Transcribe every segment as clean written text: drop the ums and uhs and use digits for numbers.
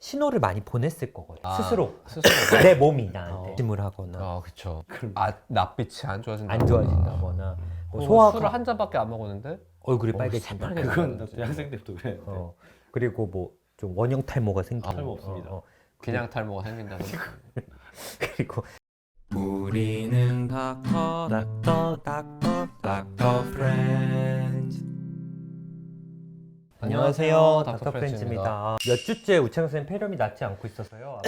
신호를 많이 보냈을 거거든요. 아, 스스로 스스로 내 몸이 나한테 짐을 하거나 그쵸. 낯빛이 안 좋아진다. 안 좋아진다거나 뭐 술을 소화가 한 잔밖에 안 먹었는데 얼굴이 빨개진다. 새빨개 그건 나 대학생 때부터 그래. 그리고 뭐 좀 원형 탈모가 생기고 탈모 없습니다. 그냥 탈모가 생긴다는. 그리고 우리는 닥터 프렌즈. 안녕하세요, 닥터 프렌즈입니다. 몇 주째 우창현 선생님 폐렴이 낫지 않고 있어서요.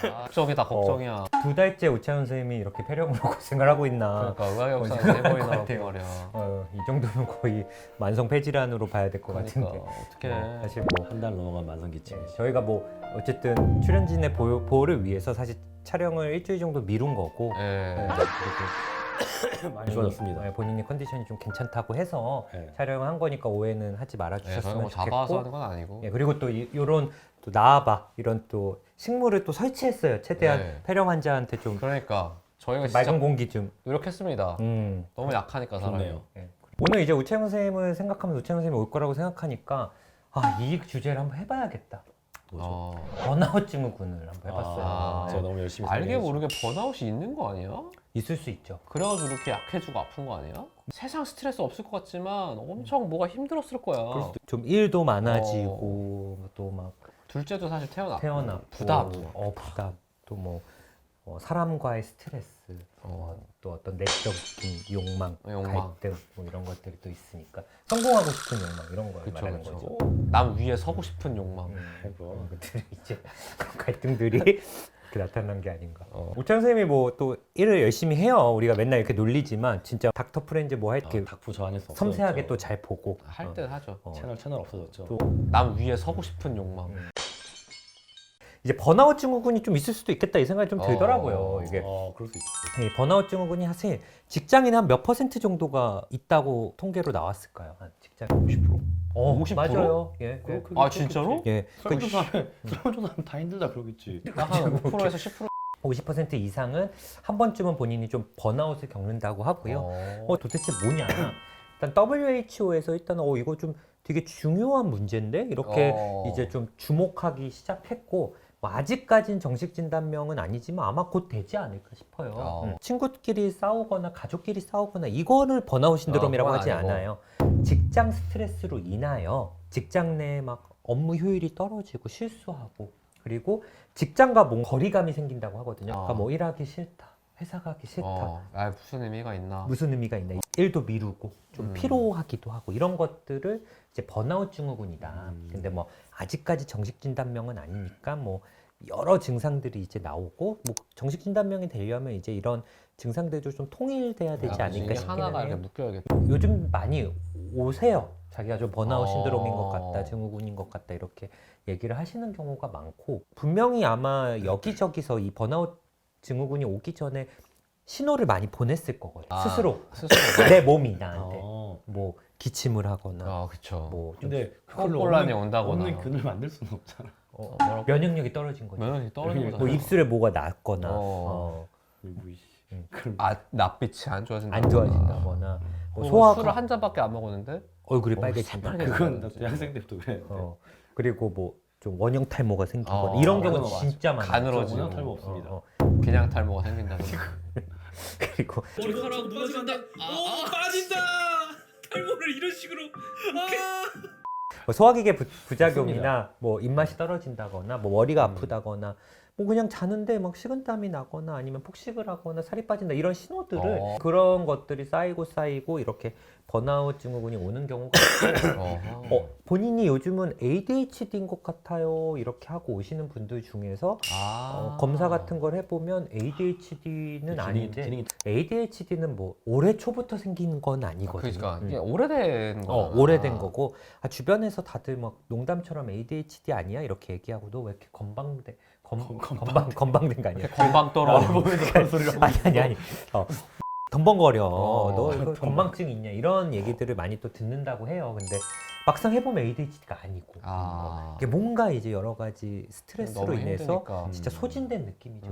걱정이다 걱정이야. 2달째 우창현 선생님이 이렇게 폐렴으로 고생을 하고 있나. 그러니까 의학의 역사는 생각할 세 번이 것 나왔단 같아요. 말이야. 이 정도면 거의 만성 폐질환으로 봐야 될 것 그러니까 같은데. 어떻게? 사실 뭐 한 달 넘어간 만성 기침이지. 저희가 뭐 어쨌든 출연진의 보호를 위해서 사실 촬영을 일주일 정도 미룬 거고. 예. 많이 좋아졌습니다. 본인이 컨디션이 좀 괜찮다고 해서 네. 촬영을 한 거니까 오해는 하지 말아 예, 저는 주셨으면 뭐 잡아서 하는 좋겠고. 건 아니고. 예, 그리고 또 이런 또 나아봐 이런 또 식물을 또 설치했어요. 최대한 네. 폐렴 환자한테 좀 그러니까 저희가 맑은 진짜 공기 좀. 노력했습니다. 너무 약하니까 사람이. 좋네요. 예. 오늘 이제 우창현 선생님을 생각하면서 우창현 선생님이 올 거라고 생각하니까 이 주제를 한번 해봐야겠다. 번아웃 증후군을 한번 해봤어요. 제가 너무 열심히 알게 설명했죠. 모르게 번아웃이 있는 거 아니야? 있을 수 있죠. 그래가지고 이렇게 약해지고 아픈 거 아니야? 세상 스트레스 없을 것 같지만 엄청 뭐가 힘들었을 거야. 좀 일도 많아지고 또 막 둘째도 사실 태어났고 태어나 부담. 부담 또 뭐 사람과의 스트레스 또 어떤 내적인 욕망, 욕망. 갈등 뭐 이런 것들이 또 있으니까 성공하고 싶은 욕망 이런 걸 그쵸, 말하는 그쵸. 거죠. 남 위에 서고 싶은 욕망. 그런 것들이 이제 그런 갈등들이 이렇게 나타난 게 아닌가. 우창 선생님이 뭐 또 일을 열심히 해요. 우리가 맨날 이렇게 놀리지만 진짜 닥터 프렌즈 뭐 할 게 닥부 저 안에서 섬세하게 또 잘 보고 할 때 하죠. 채널 없어졌죠. 또 남 위에 서고 싶은 욕망. 이제 번아웃 증후군이 좀 있을 수도 있겠다 이 생각이 좀 들더라고요. 이게 그럴 수 있죠. 이 번아웃 증후군이 사실 직장인 한 몇 퍼센트 정도가 있다고 통계로 나왔을까요? 한 직장 50%? 50%? 맞아요. 예. 아 진짜로? 예. 설문조사하면 다 힘들다 그러겠지. 한 5%에서 10%. 50% 이상은 한 번쯤은 본인이 좀 번아웃을 겪는다고 하고요. 도대체 뭐냐? 일단 WHO에서 일단 이거 좀 되게 중요한 문제인데 이렇게 이제 좀 주목하기 시작했고 뭐 아직까진 정식 진단명은 아니지만 아마 곧 되지 않을까 싶어요. 친구끼리 싸우거나 가족끼리 싸우거나 이거를 번아웃 신드롬이라고 그건 하지 아니고. 않아요. 직장 스트레스로 인하여 직장 내 막 업무 효율이 떨어지고 실수하고 그리고 직장과 뭔 거리감이 생긴다고 하거든요. 그러니까 뭐 일하기 싫다, 회사 가기 싫다, 무슨 의미가 있나? 무슨 의미가 있나, 일도 미루고 좀 피로하기도 하고 이런 것들을 이제 번아웃 증후군이다. 근데 뭐 아직까지 정식 진단명은 아니니까 뭐 여러 증상들이 이제 나오고 뭐 정식 진단명이 되려면 이제 이런 증상들도 좀 통일돼야 되지 않을까 이게 싶기는 하나가 해요. 이렇게 묶여야겠다. 요즘 많이 오세요. 자기가 좀 번아웃 신드롬인 것 어. 같다, 증후군인 것 같다 이렇게 얘기를 하시는 경우가 많고 분명히 아마 여기저기서 이 번아웃 증후군이 오기 전에 신호를 많이 보냈을 거거든요. 스스로 내 몸이 나한테 뭐 기침을 하거나 그쵸. 뭐 좀 근데 혼란이 온다거나. 없는 균을 만들 수는 없잖아. 면역력이 떨어진 거죠. 면역이 떨어지는 뭐 거잖아. 입술에 뭐가 났거나 낯빛이 안 좋아진다. 안 좋아진다거나 뭐 술을 소화가 한 잔밖에 안 먹었는데 얼굴이 빨개진다. 그건 나 대학생 때부터 그래. 그리고 뭐 좀 원형 탈모가 생기거나 어, 이런 경우 맞아. 진짜 많아요. 가늘어지고. 원형 탈모 없습니다. 그냥 탈모가 생긴다는. 그리고 머리카락 무너진다. 빠진다. 탈모를 이런 식으로. 뭐 소화기계 부작용이나 뭐 입맛이 떨어진다거나 뭐 머리가 아프다거나 뭐 그냥 자는데 막 식은땀이 나거나 아니면 폭식을 하거나 살이 빠진다 이런 신호들을 그런 것들이 쌓이고 이렇게 번아웃 증후군이 오는 경우가 있고 본인이 요즘은 ADHD인 것 같아요 이렇게 하고 오시는 분들 중에서 검사 같은 걸 해보면 ADHD는 아닌데 ADHD는 뭐 올해 초부터 생기는 건 아니거든요. 그러니까 이게 오래된 거. 오래된 거고 주변에서 다들 막 농담처럼 ADHD 아니야 이렇게 얘기하고 너 왜 이렇게 건방된 거 아니야? 건방 떨어. 아니 덤벙거려. 너 이거 건망증 있냐 이런 얘기들을 많이 또 듣는다고 해요. 근데 막상 해보면 ADHD가 아니고 이게 뭔가 이제 여러 가지 스트레스로 너무 인해서 힘드니까. 진짜 소진된 느낌이죠.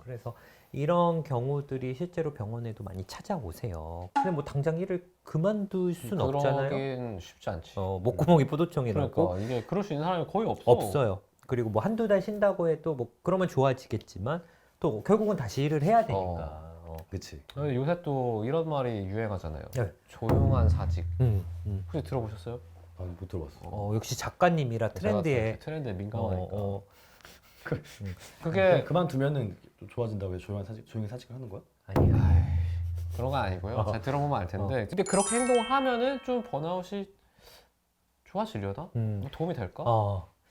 그래서 이런 경우들이 실제로 병원에도 많이 찾아오세요. 근데 뭐 당장 일을 그만둘 수는 없잖아요. 그러긴 쉽지 않지. 목구멍이 포도청이 나고 그러니까 이게 그럴 수 있는 사람이 거의 없어. 없어요. 그리고 뭐 한두 달 쉰다고 해도 뭐 그러면 좋아지겠지만 또 결국은 다시 일을 해야 되니까. 그치. 요새 또 이런 말이 유행하잖아요. 네. 조용한 사직. 음. 혹시 들어보셨어요? 난 못 들어봤어. 역시 작가님이라 트렌드에 트렌드에 민감하니까. 그게 그만두면은 좀 좋아진다고 해서 조용히 사직을 하는 거야? 아니야. 그런 건 아니고요. 잘 들어보면 알 텐데. 근데 그렇게 행동을 하면은 좀 번아웃이 좋아지려나? 뭐 도움이 될까?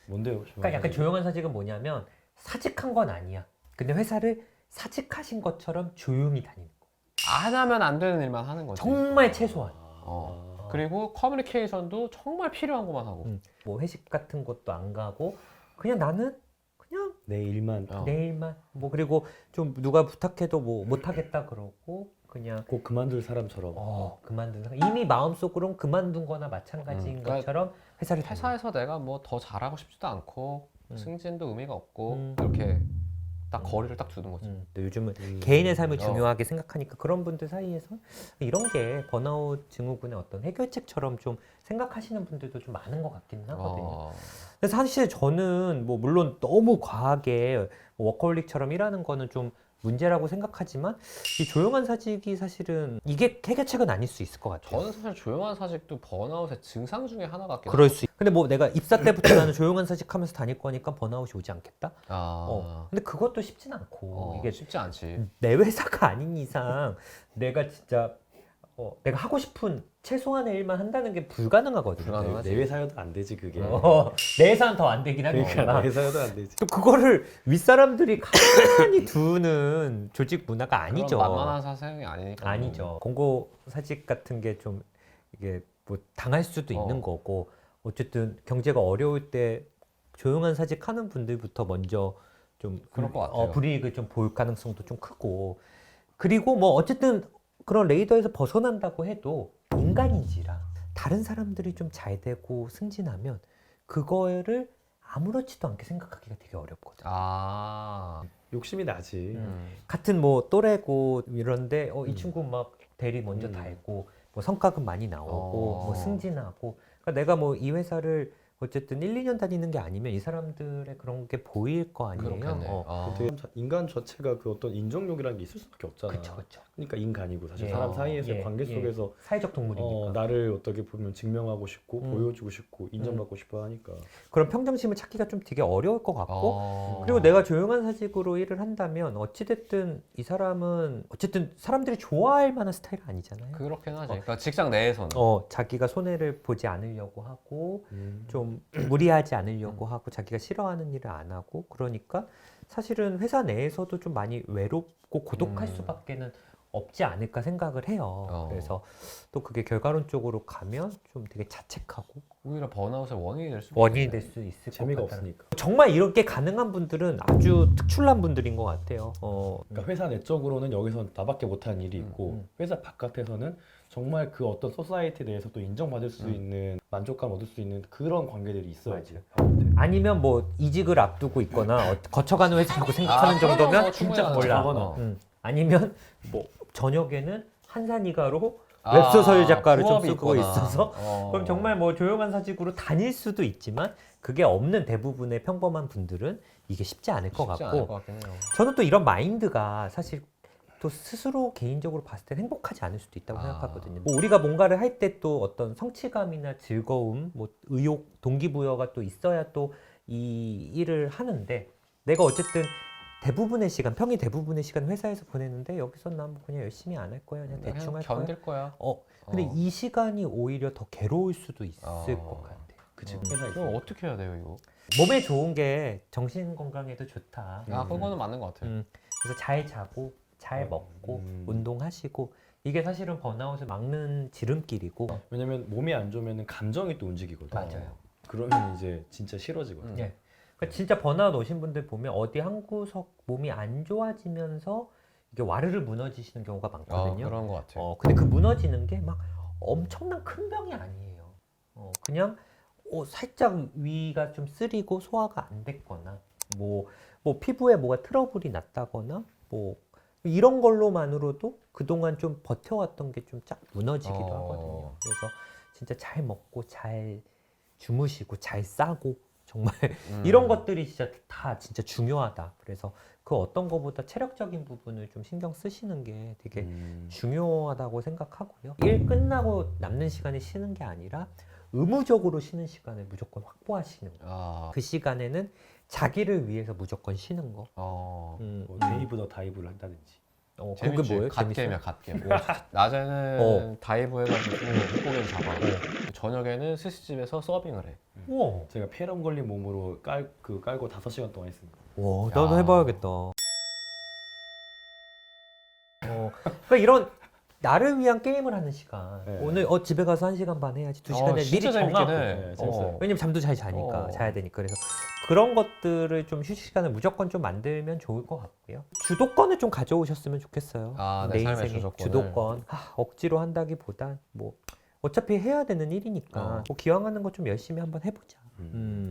뭔데요? 그러니까 약간 조용한 사직은 뭐냐면 사직한 건 아니야. 근데 회사를 사직하신 것처럼 조용히 다니는 거. 안 하면 안 되는 일만 하는 거지. 정말 최소한. 그리고 커뮤니케이션도 정말 필요한 것만 하고. 뭐 회식 같은 것도 안 가고 그냥 나는 그냥 내 일만 내 일만 뭐 그리고 좀 누가 부탁해도 뭐 못하겠다 그러고 그냥 꼭 그만둘 사람처럼. 그만둔 사람. 이미 마음속으로는 그만둔 거나 마찬가지인 그러니까 것처럼 회사를 다니는 회사에서 내가 뭐 더 잘하고 싶지도 않고 승진도 의미가 없고 음. 이렇게 딱 거리를 딱 두는 거지. 또 요즘은 개인의 삶을 어. 중요하게 생각하니까 그런 분들 사이에서 이런 게 번아웃 증후군의 어떤 해결책처럼 좀 생각하시는 분들도 좀 많은 것 같기는 하거든요. 근데 사실 저는 뭐 물론 너무 과하게 뭐 워커홀릭처럼 일하는 거는 좀 문제라고 생각하지만 이 조용한 사직이 사실은 이게 해결책은 아닐 수 있을 것 같아요. 저는 사실 조용한 사직도 번아웃의 증상 중에 하나 같긴 그럴 수 있. 근데 뭐 내가 입사 때부터 나는 조용한 사직하면서 다닐 거니까 번아웃이 오지 않겠다? 근데 그것도 쉽진 않고 이게 쉽지 않지. 내 회사가 아닌 이상 내가 진짜 내가 하고 싶은 최소한의 일만 한다는 게 불가능하거든요. 불가능하지. 내 회사여도 안 되지 그게. 내 회사는 더 안 되긴 그러니까 하겠지만 내 회사여도 안 되지. 또 그거를 윗사람들이 가만히 두는 조직 문화가 아니죠. 그런 만만한 사생이 아니니까. 아니죠. 공고 사직 같은 게 좀 이게 뭐 당할 수도 있는 거고 어쨌든 경제가 어려울 때 조용한 사직 하는 분들부터 먼저 좀 그럴 것 같아요. 불이익을 좀 볼 가능성도 좀 크고 그리고 뭐 어쨌든 그런 레이더에서 벗어난다고 해도 인간인지라 다른 사람들이 좀 잘 되고 승진하면 그거를 아무렇지도 않게 생각하기가 되게 어렵거든. 욕심이 나지. 같은 뭐 또래고 이런데 이 친구 막 대리 먼저 달고 뭐 성과급 많이 나오고 뭐 승진하고 그러니까 내가 뭐 이 회사를 어쨌든 1, 2년 다니는 게 아니면 이 사람들의 그런 게 보일 거 아니에요. 그렇겠네. 되게 인간 자체가 그 어떤 인정욕이라는 게 있을 수밖에 없잖아. 그렇죠. 그러니까 인간이고 사실 예. 사람 사이에서의 예. 관계 예. 속에서 사회적 동물이니까. 나를 어떻게 보면 증명하고 싶고 보여주고 싶고 인정받고 싶어 하니까. 그런 평정심을 찾기가 좀 되게 어려울 것 같고 그리고 내가 조용한 사직으로 일을 한다면 어찌됐든 이 사람은 어쨌든 사람들이 좋아할 만한 스타일은 아니잖아요. 그렇긴 하지. 그러니까 직장 내에서는. 자기가 손해를 보지 않으려고 하고 좀 무리하지 않으려고 하고 자기가 싫어하는 일을 안 하고 그러니까 사실은 회사 내에서도 좀 많이 외롭고 고독할 수밖에는 없지 않을까 생각을 해요. 그래서 또 그게 결과론적으로 가면 좀 되게 자책하고 오히려 번아웃의 원인이 될 수 있을 것 재미가 같다는. 없으니까. 정말 이렇게 가능한 분들은 아주 특출난 분들인 것 같아요. 그러니까 회사 내적으로는 여기서 나밖에 못하는 일이 있고 회사 바깥에서는 정말 그 어떤 소사이티 내에서 또 인정받을 수 있는 만족감 얻을 수 있는 그런 관계들이 있어야지. 아니면 뭐 이직을 앞두고 있거나 거쳐가는 회사라고 생각하는 정도면 뭐 진짜 충분히 몰라. 가능하죠. 아니면 뭐 저녁에는 한산이가로 웹소설 작가를 좀 쓰고 있어서 그럼 정말 뭐 조용한 사직으로 다닐 수도 있지만 그게 없는 대부분의 평범한 분들은 이게 쉽지 않을 것 쉽지 않을 같고 것 같긴 해요. 저는 또 이런 마인드가 사실 또 스스로 개인적으로 봤을 때 행복하지 않을 수도 있다고 생각하거든요. 뭐 우리가 뭔가를 할 때 또 어떤 성취감이나 즐거움, 뭐 의욕, 동기부여가 또 있어야 또 이 일을 하는데 내가 어쨌든 대부분의 시간, 평일 대부분의 시간 회사에서 보내는데 여기서 난 뭐 그냥 열심히 안 할 거야, 그냥 대충 할 거야. 견딜 거야. 근데 이 시간이 오히려 더 괴로울 수도 있을 것 같아요. 그치. 그럼 어떻게 해야 돼요 이거? 몸에 좋은 게 정신 건강에도 좋다. 그거는 맞는 것 같아요. 그래서 잘 자고 잘 먹고 운동하시고 이게 사실은 번아웃을 막는 지름길이고. 왜냐면 몸이 안 좋으면 감정이 또 움직이거든. 맞아요. 그러면 이제 진짜 싫어지거든. 예. 그러니까 진짜 번아웃 오신 분들 보면 어디 한 구석 몸이 안 좋아지면서 이게 와르르 무너지시는 경우가 많거든요. 그런 것 같아요. 근데 그 무너지는 게 막 엄청난 큰 병이 아니에요. 그냥 살짝 위가 좀 쓰리고 소화가 안 됐거나 뭐 피부에 뭐가 트러블이 났다거나 뭐 이런 걸로만으로도 그동안 좀 버텨왔던 게 좀 쫙 무너지기도 하거든요. 그래서 진짜 잘 먹고 잘 주무시고 잘 싸고 정말 이런 것들이 진짜 다 진짜 중요하다. 그래서 그 어떤 거보다 체력적인 부분을 좀 신경 쓰시는 게 되게 중요하다고 생각하고요. 일 끝나고 남는 시간에 쉬는 게 아니라 의무적으로 쉬는 시간을 무조건 확보하시는 거. 아, 그 시간에는 자기를 위해서 무조건 쉬는 거. 뭐 데이브 더 다이브를 한다든지. 그게 재밌지. 뭐예요? 갓겜이야, 갓겜. 낮에는 다이브 해가지고 물고기를 잡아. 저녁에는 스시집에서 서빙을 해. 우와, 제가 폐렴 걸린 몸으로 깔고 5시간 동안 했습니다. 와, 나도 해봐야겠다. 그러니까 이런 나를 위한 게임을 하는 시간. 네. 오늘 집에 가서 1시간 반 해야지. 2시간에 미리 진짜 재밌긴 정하고. 해. 네, 재밌어요. 왜냐면 잠도 잘 자니까 어. 자야 되니까. 그래서 그런 것들을 좀 휴식 시간을 무조건 좀 만들면 좋을 것 같고요. 주도권을 좀 가져오셨으면 좋겠어요. 내 내 삶의 인생의 주도권을. 주도권. 억지로 한다기보단 뭐 어차피 해야 되는 일이니까 뭐 기왕하는 거 좀 열심히 한번 해보자.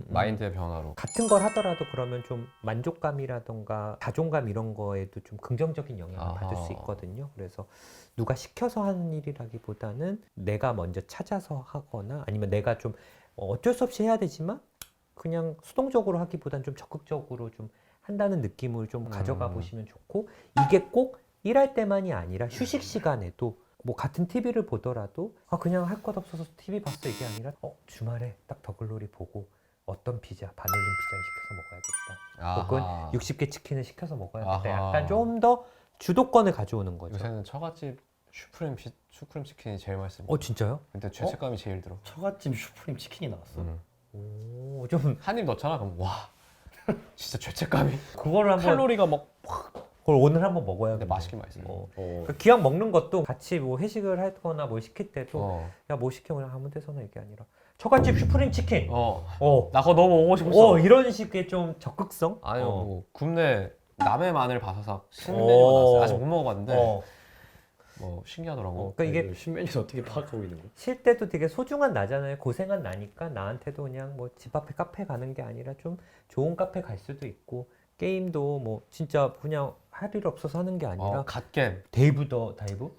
마인드의 변화로. 같은 걸 하더라도 그러면 좀 만족감이라던가 자존감 이런 거에도 좀 긍정적인 영향을 받을 수 있거든요. 그래서 누가 시켜서 하는 일이라기보다는 내가 먼저 찾아서 하거나 아니면 내가 좀 어쩔 수 없이 해야 되지만 그냥 수동적으로 하기보단 좀 적극적으로 좀 한다는 느낌을 좀 가져가 보시면 좋고, 이게 꼭 일할 때만이 아니라 휴식 시간에도 뭐 같은 TV를 보더라도 그냥 할 것 없어서 TV 봤어 이게 아니라 주말에 딱 더글로리 보고 어떤 피자, 반올림 피자를 시켜서 먹어야겠다. 혹은 60개 치킨을 시켜서 먹어야겠다. 아하. 약간 좀 더 주도권을 가져오는 거죠. 요새는 처갓집 슈프림 치킨이 제일 맛있어요. 진짜요? 근데 죄책감이 제일 들어. 처갓집 슈프림 치킨이 나왔어. 오, 좀 한 입 넣잖아. 그럼 와, 진짜 죄책감이. 그거를 한번 칼로리가 막 그걸 오늘 한번 먹어야 근데 돼. 맛있긴 맛있어. 그 기왕 먹는 것도 같이 뭐 회식을 하거나 뭘 시킬 때도 야 뭐 시켜 그냥 아무 데서나 이게 아니라 처갓집 슈프림 치킨. 나 그거 너무 먹고 싶었어. 이런 식의 좀 적극성. 아니요, 뭐 굽네 남해 마늘 바사삭 신메뉴가 나왔어요. 아직 못 먹어봤는데 뭐 신기하더라고. 그러니까 이게 신메뉴를 어떻게 파악하고 있는 거야? 쉴 때도 되게 소중한 나잖아요. 고생한 나니까 나한테도 그냥 뭐 집 앞에 카페 가는 게 아니라 좀 좋은 카페 갈 수도 있고, 게임도 뭐 진짜 그냥 할 일 없어서 하는 게 아니라 갓겜. 데이브 더 다이브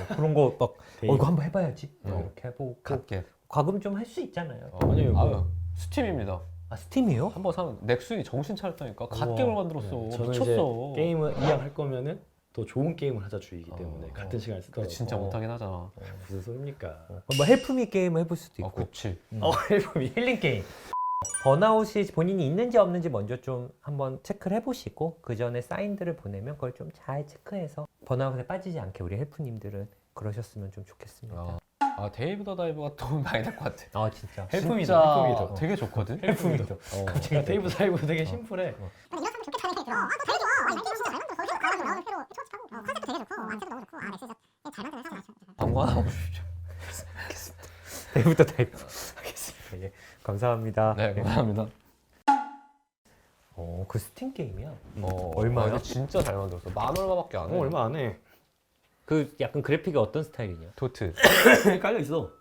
그런 거 막 이거 한번 해봐야지 이렇게 해보고 갓겜. 과금 좀 할 수 있잖아요. 아니요, 아유, 스팀입니다. 스팀이요? 한번 사면 넥슨이 정신 차렸다니까. 갓겜을 만들었어. 저는 미쳤어. 이제 게임을 이왕 할 거면은 더 좋은 게임을 하자 주의이기 때문에 같은 시간을 근데 쓰더라도 진짜 못하긴 하잖아. 무슨 소리입니까? 뭐 헬프미 게임 해볼 수도 있고. 그치. 앨범이 힐링 게임. 번아웃이 본인이 있는지 없는지 먼저 좀 한번 체크를 해보시고 그 전에 사인들을 보내면 그걸 좀 잘 체크해서 번아웃에 빠지지 않게 우리 헬프님들은 그러셨으면 좀 좋겠습니다. 데이브 더 다이브가 도움이 많이 될 것 같아. 진짜. 진짜 헬프미도. 되게 좋거든. 헬프미죠. 갑자기 데이브 사이브 되게 심플해. 광고 하나 하고 싶죠. 데이부터 다이브. 알겠습니다. 예, 감사합니다. 네, 감사합니다. 그 스팀 게임이야. 얼마야? 얼마야? 진짜 잘 만들었어. 만 얼마밖에 안 해. 얼마 안 해. 그 약간 그래픽이 어떤 스타일이냐? 도트. 깔려 있어.